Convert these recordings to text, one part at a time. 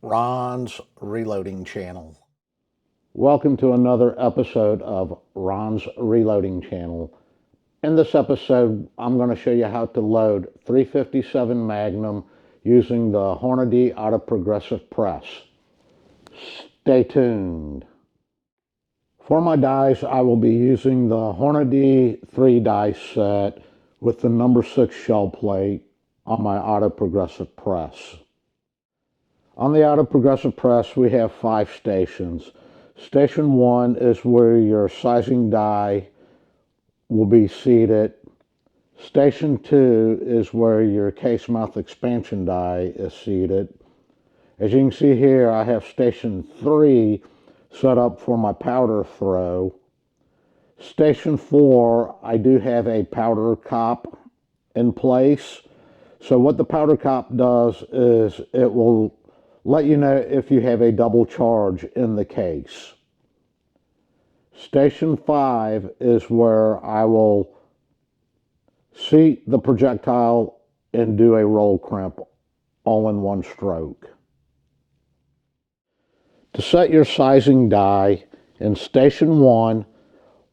Ron's Reloading Channel. Welcome to another episode of Ron's Reloading Channel. In this episode, I'm going to show you how to load 357 Magnum using the Hornady Auto Progressive Press. Stay tuned. For my dies, I will be using the Hornady 3 die set with the number 6 shell plate on my Auto Progressive Press. On the Auto Progressive Press, we have 5 stations. Station 1 is where your sizing die will be seated. Station 2 is where your case mouth expansion die is seated. As you can see here, I have Station 3 set up for my powder throw. Station 4, I do have a powder cop in place. So what the powder cop does is it will let you know if you have a double charge in the case. Station 5 is where I will seat the projectile and do a roll crimp all in one stroke. To set your sizing die in Station 1,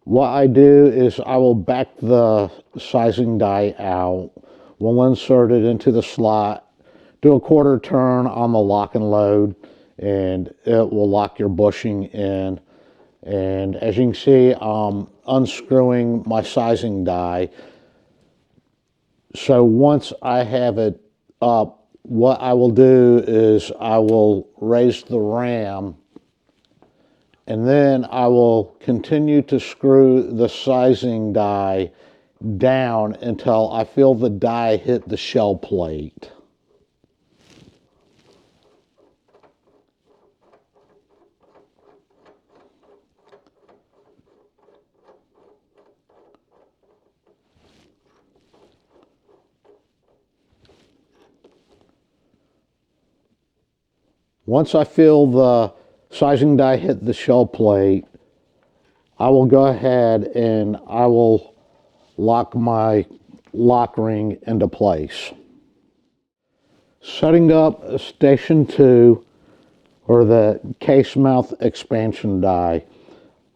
what I do is I will back the sizing die out. We'll insert it into the slot, do a quarter turn on the lock and load, and it will lock your bushing in. And as you can see, I'm unscrewing my sizing die. So once I have it up, what I will do is I will raise the ram, and then I will continue to screw the sizing die down until I feel the die hit the shell plate. Once I feel the sizing die hit the shell plate, I will go ahead and I will lock my lock ring into place. Setting up Station 2, or the case mouth expansion die,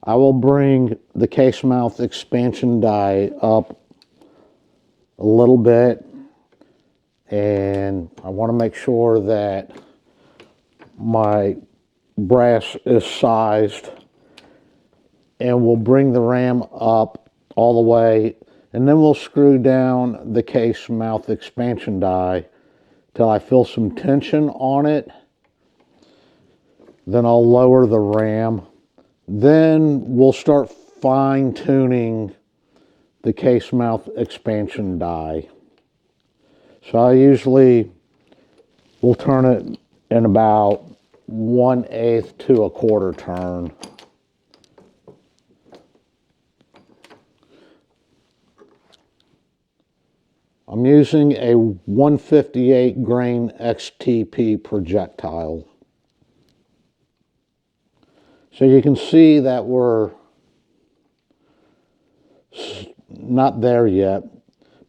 I will bring the case mouth expansion die up a little bit, and I want to make sure that my brass is sized, and we'll bring the ram up all the way, and then we'll screw down the case mouth expansion die till I feel some tension on it. Then I'll lower the ram. Then we'll start fine-tuning the case mouth expansion die. So I usually will turn it in about 1/8 to a quarter turn. I'm using a 158 grain XTP projectile. So you can see that we're not there yet,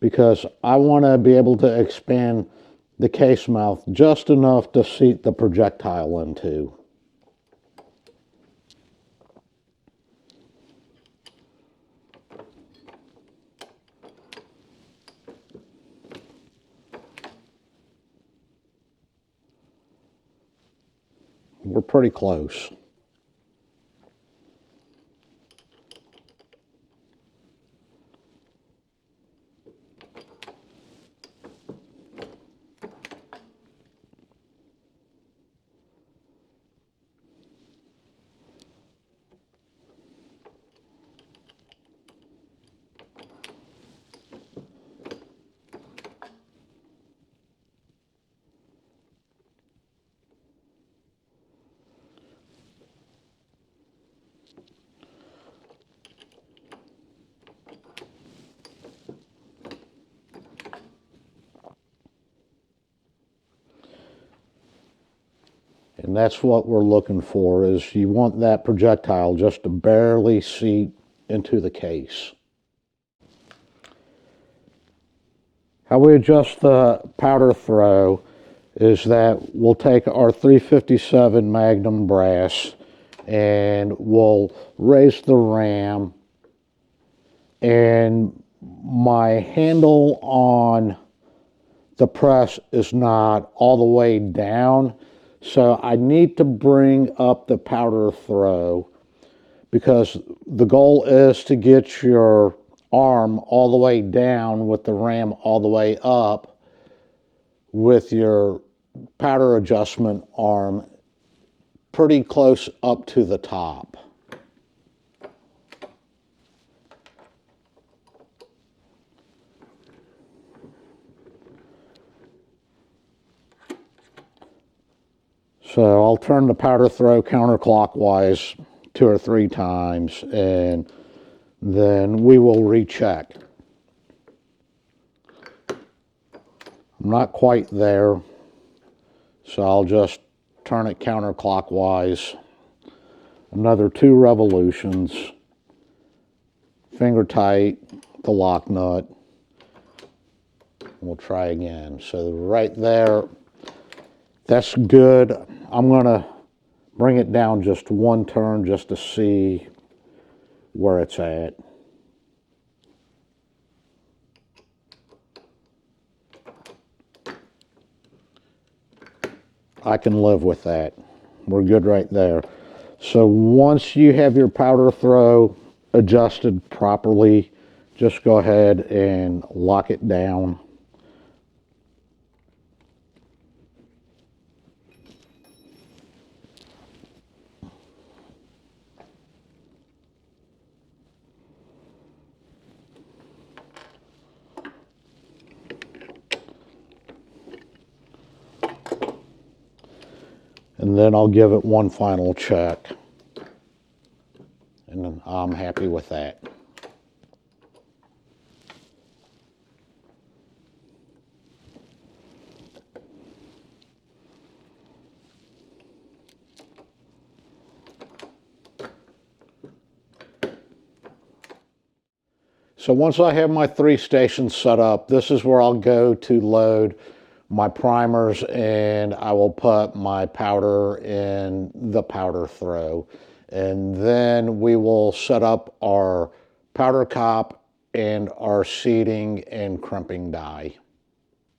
because I want to be able to expand the case mouth just enough to seat the projectile into. We're pretty close. And that's what we're looking for, is you want that projectile just to barely seat into the case. How we adjust the powder throw is that we'll take our 357 Magnum brass and we'll raise the ram, and my handle on the press is not all the way down, so I need to bring up the powder throw, because the goal is to get your arm all the way down with the ram all the way up with your powder adjustment arm pretty close up to the top. So I'll turn the powder throw counterclockwise 2 or 3 times, and then we will recheck. I'm not quite there, so I'll just turn it counterclockwise another 2 revolutions, finger tight the lock nut. We'll try again. So right there, that's good. I'm going to bring it down just 1 turn just to see where it's at. I can live with that. We're good right there. So once you have your powder throw adjusted properly, just go ahead and lock it down. And then I'll give it 1 final check. And I'm happy with that. So once I have my 3 stations set up, this is where I'll go to load my primers, and I will put my powder in the powder throw. And then we will set up our powder cop and our seating and crimping die.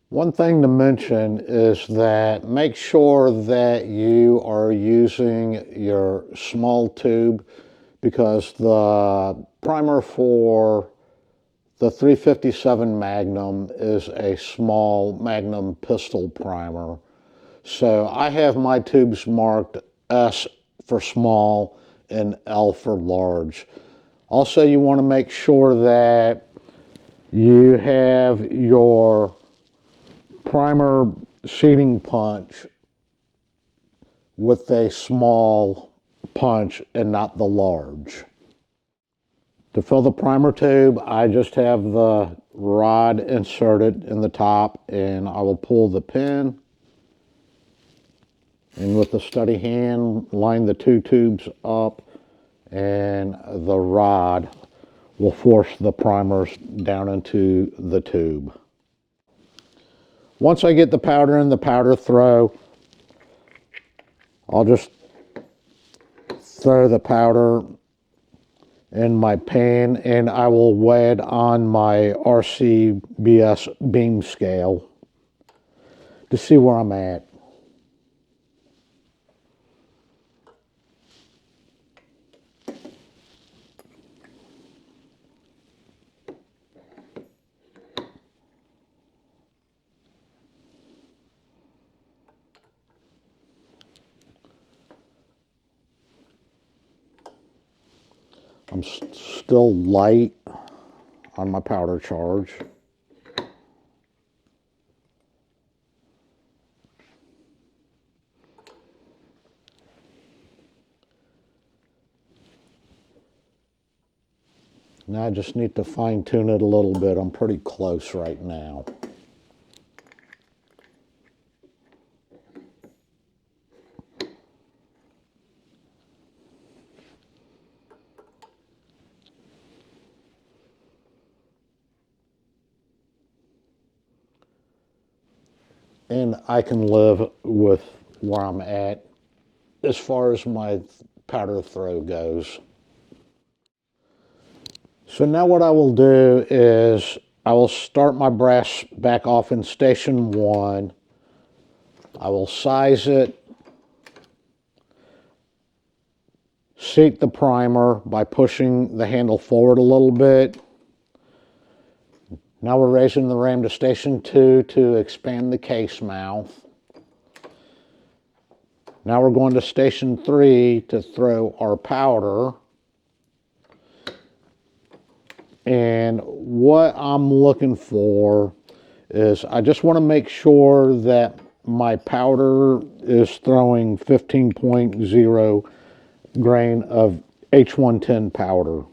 One thing to mention is that make sure that you are using your small tube, because the primer for the 357 Magnum is a small Magnum pistol primer. So I have my tubes marked S for small and L for large. Also, you want to make sure that you have your primer seating punch with a small punch and not the large. To fill the primer tube, I just have the rod inserted in the top, and I will pull the pin, and with a steady hand line the 2 tubes up, and the rod will force the primers down into the tube. Once I get the powder in the powder throw, I'll just throw the powder in my pan, and I will weigh it on my RCBS beam scale to see where I'm at. I'm still light on my powder charge. Now I just need to fine tune it a little bit. I'm pretty close right now. and I can live with where I'm at as far as my powder throw goes. So now what I will do is I will start my brass back off in station 1. I will size it, seat the primer by pushing the handle forward a little bit. Now we're raising the ram to station 2 to expand the case mouth. Now we're going to station 3 to throw our powder. And what I'm looking for is I just want to make sure that my powder is throwing 15.0 grain of H110 powder.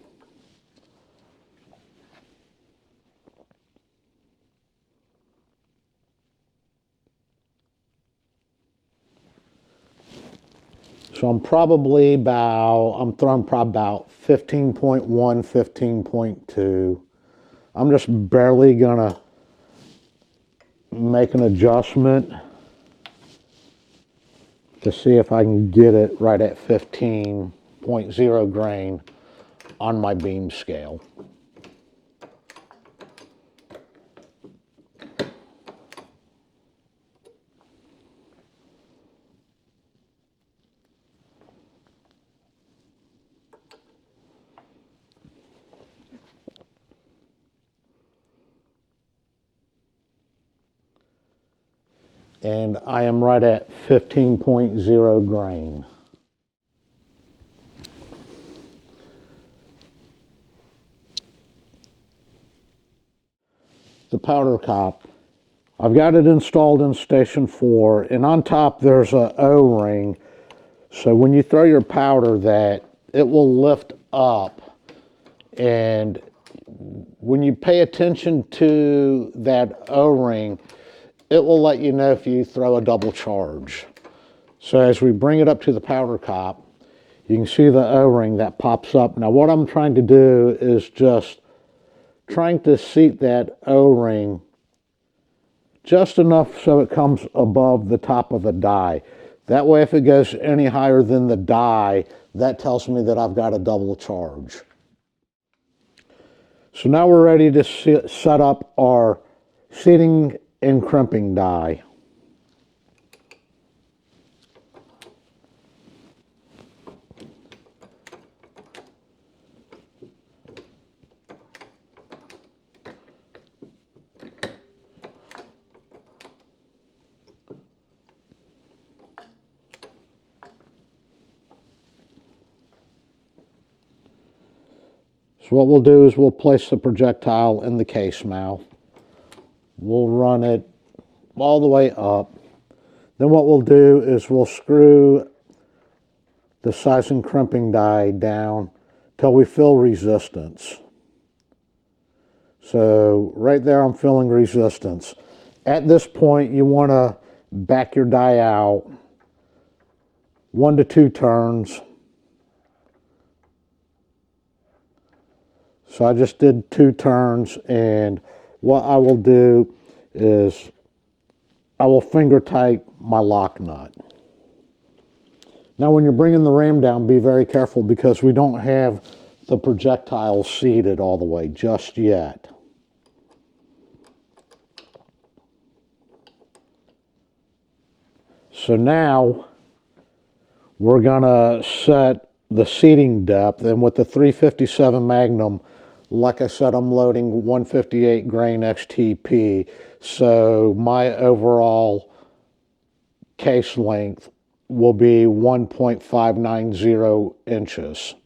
So I'm throwing probably about 15.1, 15.2. I'm just barely gonna make an adjustment to see if I can get it right at 15.0 grain on my beam scale. And I am right at 15.0 grain. The powder cop, I've got it installed in station 4, and on top there's a O-ring, so when you throw your powder that it will lift up, and when you pay attention to that O-ring, it will let you know if you throw a double charge. So as we bring it up to the powder cop, you can see the O-ring that pops up. Now what I'm trying to do is just trying to seat that O-ring just enough so it comes above the top of the die. That way if it goes any higher than the die, that tells me that I've got a double charge. So now we're ready to set up our seating and crimping die. So what we'll do is we'll place the projectile in the case mouth. We'll run it all the way up. Then what we'll do is we'll screw the size and crimping die down till we feel resistance. So right there I'm feeling resistance. At this point you want to back your die out 1 to 2 turns. So I just did 2 turns, and what I will do is I will finger tight my lock nut. Now when you're bringing the ram down, be very careful because we don't have the projectile seated all the way just yet. So now we're gonna set the seating depth, and with the 357 Magnum, like I said, I'm loading 158 grain XTP, so my overall case length will be 1.590 inches.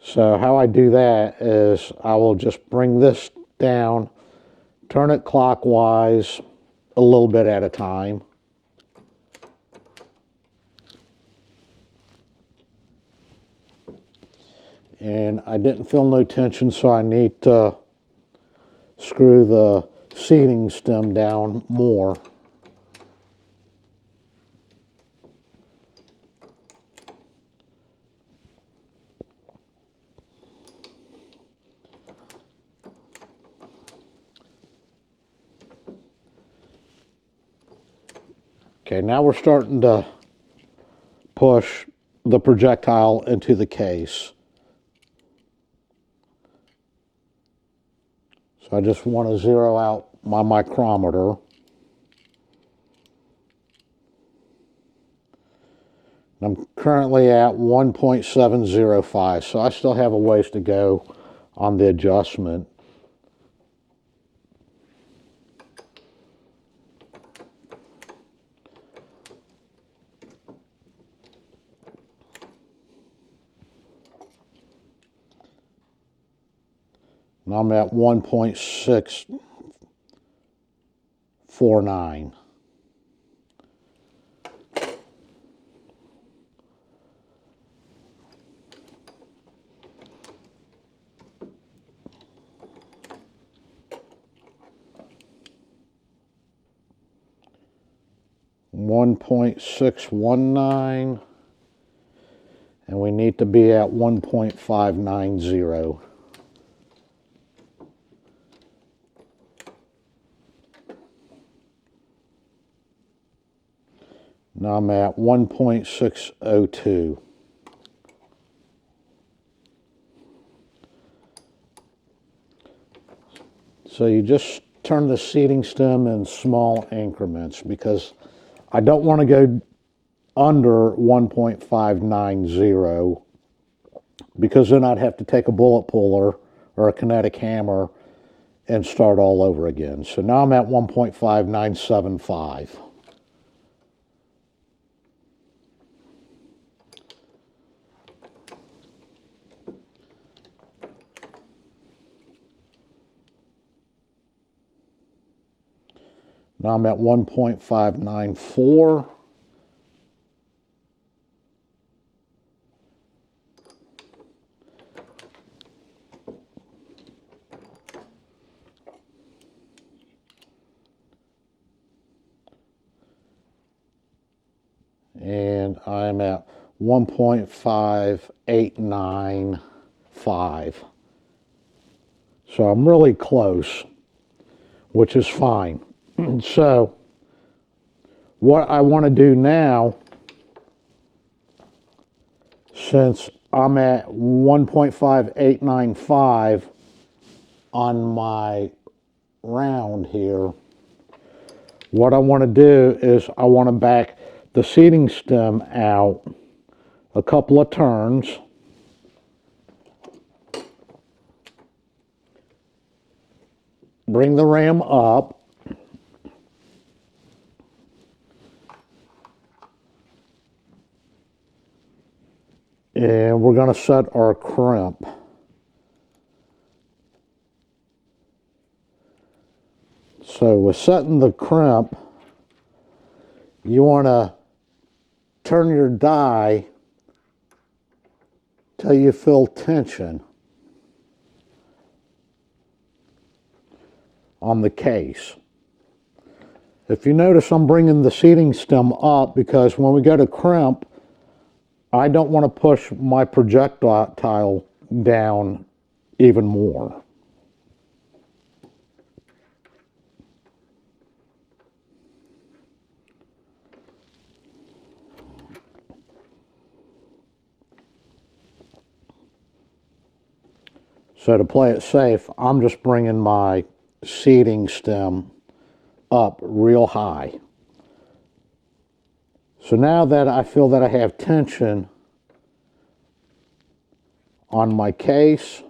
So how I do that is I will just bring this down, turn it clockwise a little bit at a time. And I didn't feel no tension, so I need to screw the seating stem down more. Okay, now we're starting to push the projectile into the case. So I just want to zero out my micrometer. I'm currently at 1.705, so I still have a ways to go on the adjustment. And I'm at 1.649. One 1.619, and we need to be at 1.590. Now I'm at 1.602. So you just turn the seating stem in small increments because I don't want to go under 1.590 because then I'd have to take a bullet puller or a kinetic hammer and start all over again. So now I'm at 1.5975. Now I'm at 1.594. And I'm at 1.5895. So I'm really close, which is fine. So what I want to do now, since I'm at 1.5895 on my round here, what I want to do is I want to back the seating stem out a couple of turns. Bring the ram up. And we're going to set our crimp. So with setting the crimp, you want to turn your die till you feel tension on the case. If you notice, I'm bringing the seating stem up because when we go to crimp, I don't want to push my projectile down even more. So to play it safe, I'm just bringing my seating stem up real high. So now that I feel that I have tension on my case,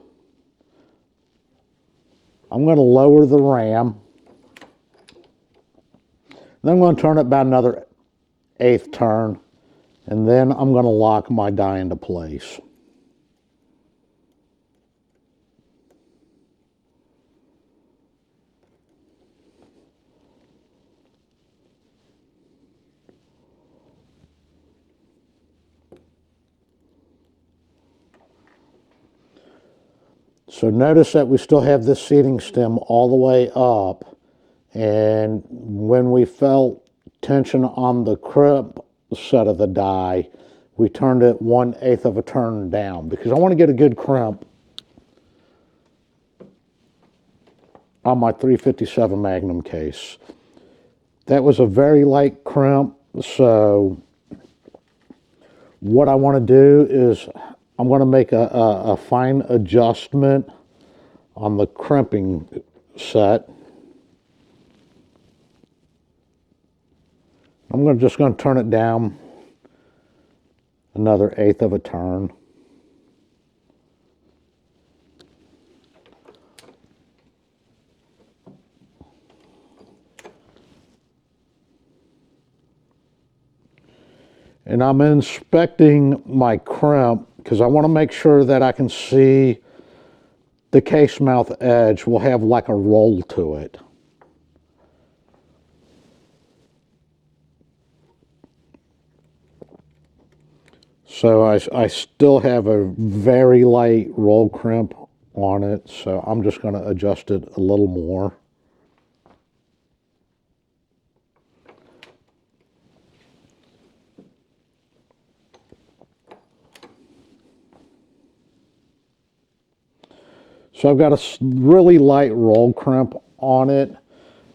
I'm going to lower the ram. Then I'm going to turn it about another eighth turn, and then I'm going to lock my die into place. So notice that we still have this seating stem all the way up, and when we felt tension on the crimp set of the die, we turned it 1/8 of a turn down because I want to get a good crimp on my 357 Magnum case. That was a very light crimp. So what I want to do is I'm going to make a fine adjustment on the crimping set. Just going to turn it down another eighth of a turn. And I'm inspecting my crimp because I want to make sure that I can see the case mouth edge will have like a roll to it. So I still have a very light roll crimp on it, so I'm just going to adjust it a little more. So I've got a really light roll crimp on it,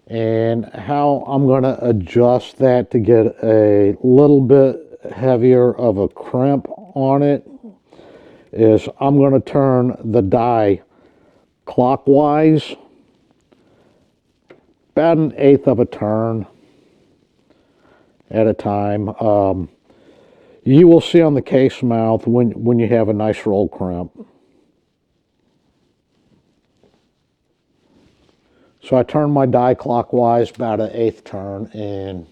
and how I'm going to adjust that to get a little bit heavier of a crimp on it is I'm going to turn the die clockwise about an eighth of a turn at a time. You will see on the case mouth when you have a nice roll crimp. So I turn my die clockwise about an eighth turn, and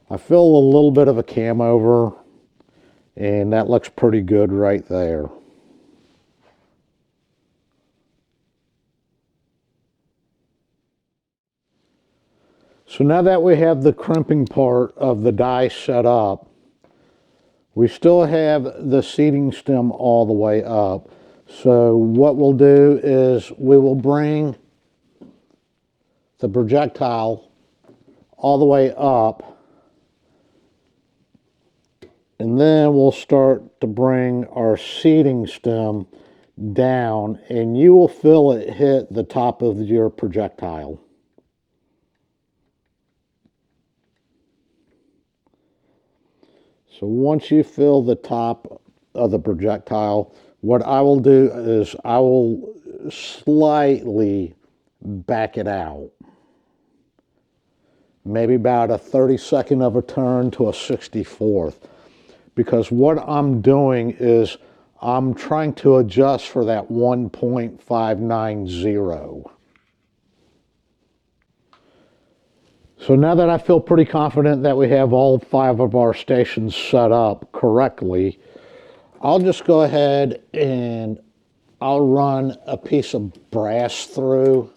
I feel a little bit of a cam over, and that looks pretty good right there. So now that we have the crimping part of the die set up, we still have the seating stem all the way up. So what we'll do is we will bring the projectile all the way up, and then we'll start to bring our seating stem down, and you will feel it hit the top of your projectile. So once you feel the top of the projectile, what I will do is I will slightly back it out. Maybe about a 32nd of a turn to a 64th. Because what I'm doing is I'm trying to adjust for that 1.590. So now that I feel pretty confident that we have all 5 of our stations set up correctly, I'll just go ahead and I'll run a piece of brass through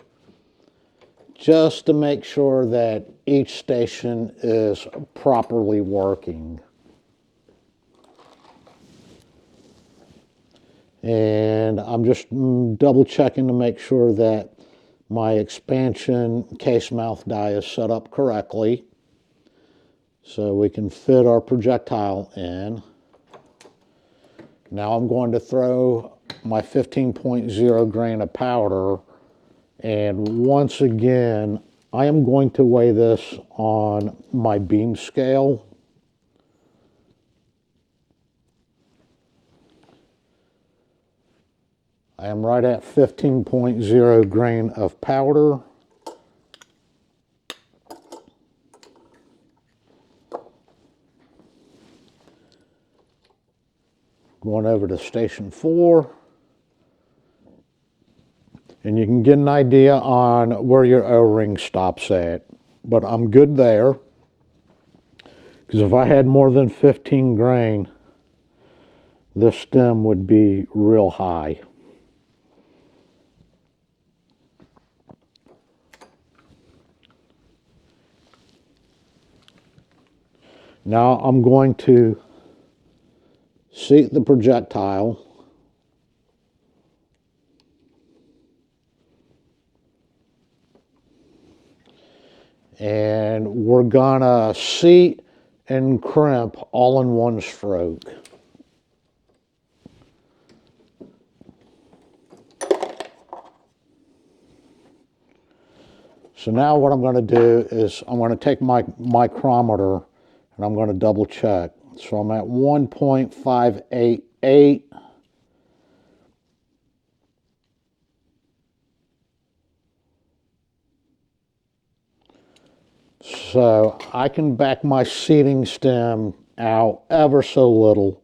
just to make sure that each station is properly working. And I'm just double checking to make sure that my expansion case mouth die is set up correctly so we can fit our projectile in. Now I'm going to throw my 15.0 grain of powder, and once again I am going to weigh this on my beam scale. I am right at 15.0 grain of powder. Going over to station 4. And you can get an idea on where your O-ring stops at. But I'm good there. Because if I had more than 15 grain, this stem would be real high. Now I'm going to seat the projectile. And we're gonna seat and crimp all in one stroke. So now what I'm going to do is I'm going to take my micrometer and I'm going to double check. So I'm at 1.588. So I can back my seating stem out ever so little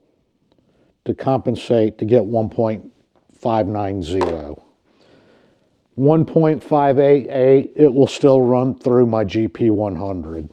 to compensate to get 1.590. 1.588, it will still run through my GP100.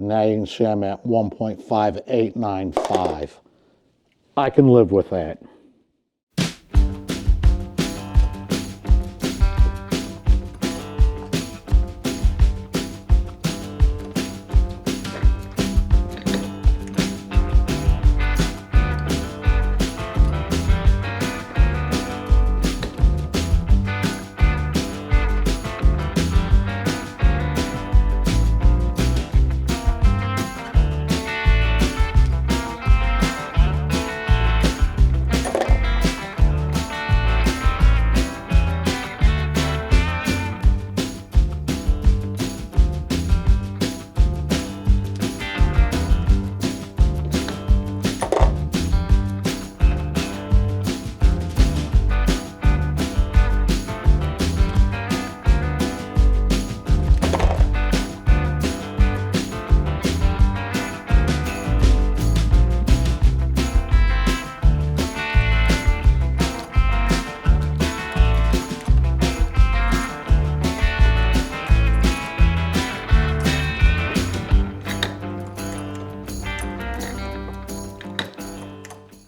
Now you can see I'm at 1.5895. I can live with that.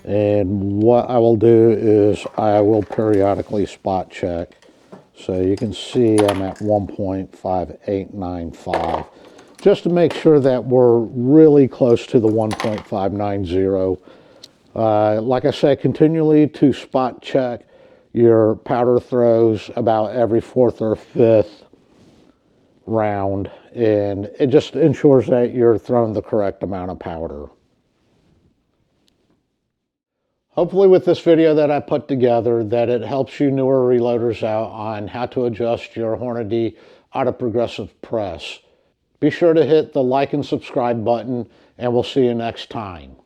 And what I will do is I will periodically spot check. So you can see I'm at 1.5895, just to make sure that we're really close to the 1.590. Like I said, continually to spot check your powder throws about every fourth or fifth round, and it just ensures that you're throwing the correct amount of powder. Hopefully with this video that I put together that it helps you newer reloaders out on how to adjust your Hornady auto progressive press. Be sure to hit the like and subscribe button, and we'll see you next time.